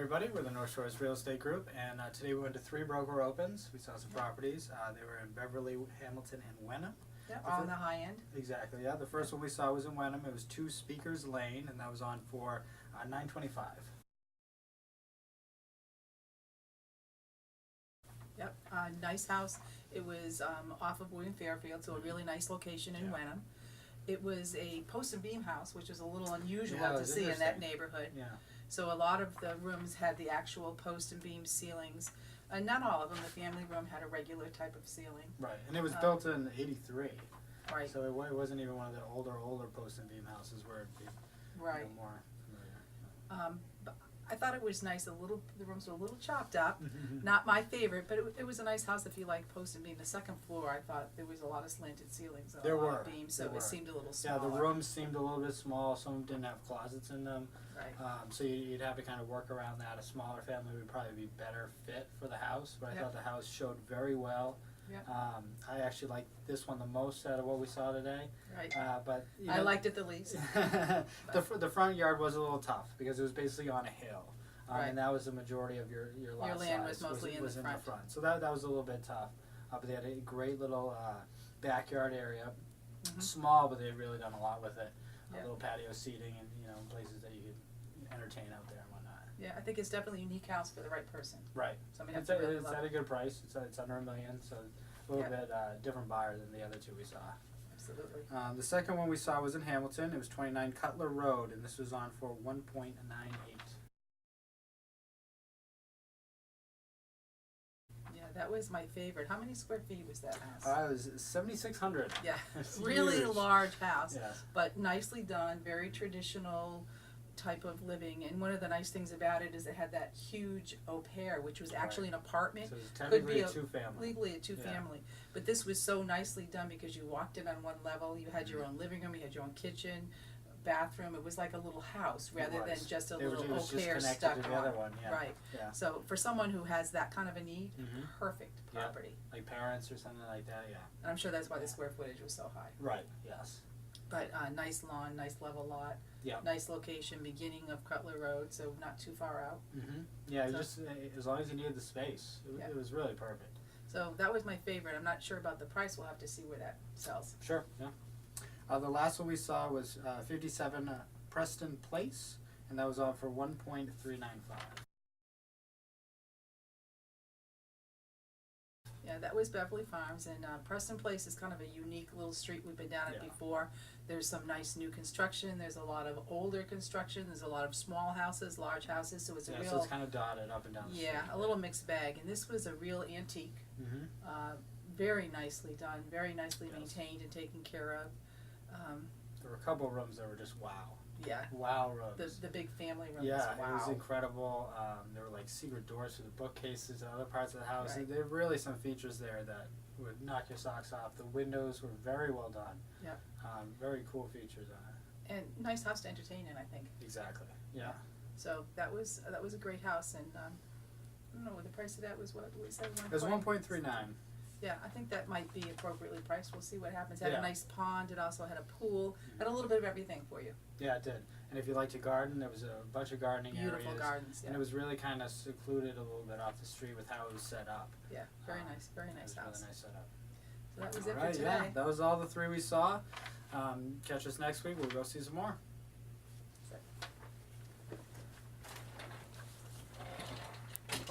everybody, we're the Northshorist Real Estate Group, and today we went to 3 broker opens. We saw some properties. They were in Beverly, Hamilton, and Wenham. Yeah, all on the high end. Exactly, yeah. The first one we saw was in Wenham. It was 2 Speakers Lane, and that was on for $925. Yep, nice house. It was off of William Fairfield, so a really nice location in Wenham. It was a post and beam house, which is a little unusual to see in that neighborhood. Yeah. So a lot of the rooms had the actual post and beam ceilings. Not all of them. The family room had a regular type of ceiling. Right, and it was built in '83. Right. So it wasn't even one of the older post and beam houses where it'd be right. More familiar. But I thought it was nice. The rooms were a little chopped up. Not my favorite, but it was a nice house if you like post and beam. The second floor, I thought there was a lot of slanted ceilings and a lot of beams, so it seemed a little smaller. Yeah, the rooms seemed a little bit small. Some of them didn't have closets in them. Right. So you'd have to kind of work around that. A smaller family would probably be better fit for the house, but I thought the house showed very well. Yep. I actually liked this one the most out of what we saw today. Right. But I liked it the least. the front yard was a little tough because it was basically on a hill. Right. And that was the majority of your lot Your land size was mostly in the front. So that was a little bit tough. But they had a great little backyard area. Small, but they've really done a lot with it. A little patio seating and places that you could entertain out there and whatnot. Yeah, I think it's definitely a unique house for the right person. Right. Somebody It's at a good price. It's under $1 million, so a little bit different buyer than the other 2 we saw. Absolutely. The second one we saw was in Hamilton. It was 29 Cutler Road, and this was on for $1.98. Yeah, that was my favorite. How many square feet was that house? It was 7,600. Yeah, It's really huge. large house, Yes. but nicely done, very traditional type of living. And one of the nice things about it is it had that huge au pair, which was actually an apartment. So it's Could be technically a 2-family. Legally a 2-family. But this was so nicely done because you walked in on one level, you had your own living room, you had your own kitchen, bathroom. It was like a little house rather than just a little au pair stuck to the on. other one, yeah. Right. Yeah. So for someone who has that kind of a need, perfect property. Like parents or something like that, yeah. And I'm sure that's why the square footage was so high. Right, yes. But nice lawn, nice level lot, nice location, beginning of Cutler Road, so not too far out. Yeah, so, just as long as you needed the space, it was really perfect. So that was my favorite. I'm not sure about the price. We'll have to see where that sells. Sure, yeah. The last one we saw was 57 Preston Place, and that was on for $1.395. Yeah, that was Beverly Farms, and Preston Place is kind of a unique little street. We've been down it before. There's some nice new construction. There's a lot of older construction. There's a lot of small houses, large houses. So it's a real. So it's kind of dotted up and down the street. A little mixed bag. And this was a real antique. Very nicely done. Very nicely maintained and taken care of. There were a couple of rooms that were just wow. Yeah. Wow rooms. The big family rooms. Yeah, wow. It was incredible. There were like secret doors to the bookcases and other parts of the house. And there were really some features there that would knock your socks off. The windows were very well done. Yeah. Very cool features on it. And nice house to entertain in, I think. Exactly. Yeah. So that was a great house, and I don't know what the price of that was. What we said. It was 1.39. Yeah, I think that might be appropriately priced. We'll see what happens. It had a nice pond. It also had a pool. Had a little bit of everything for you. Yeah, it did. And if you like to garden, there was a bunch of gardening areas. Beautiful gardens. Yeah. And it was really kind of secluded a little bit off the street with how it was set up. Yeah, very nice house. Really nice setup. So that was it for today. That was all the 3 we saw. Catch us next week. We'll go see some more.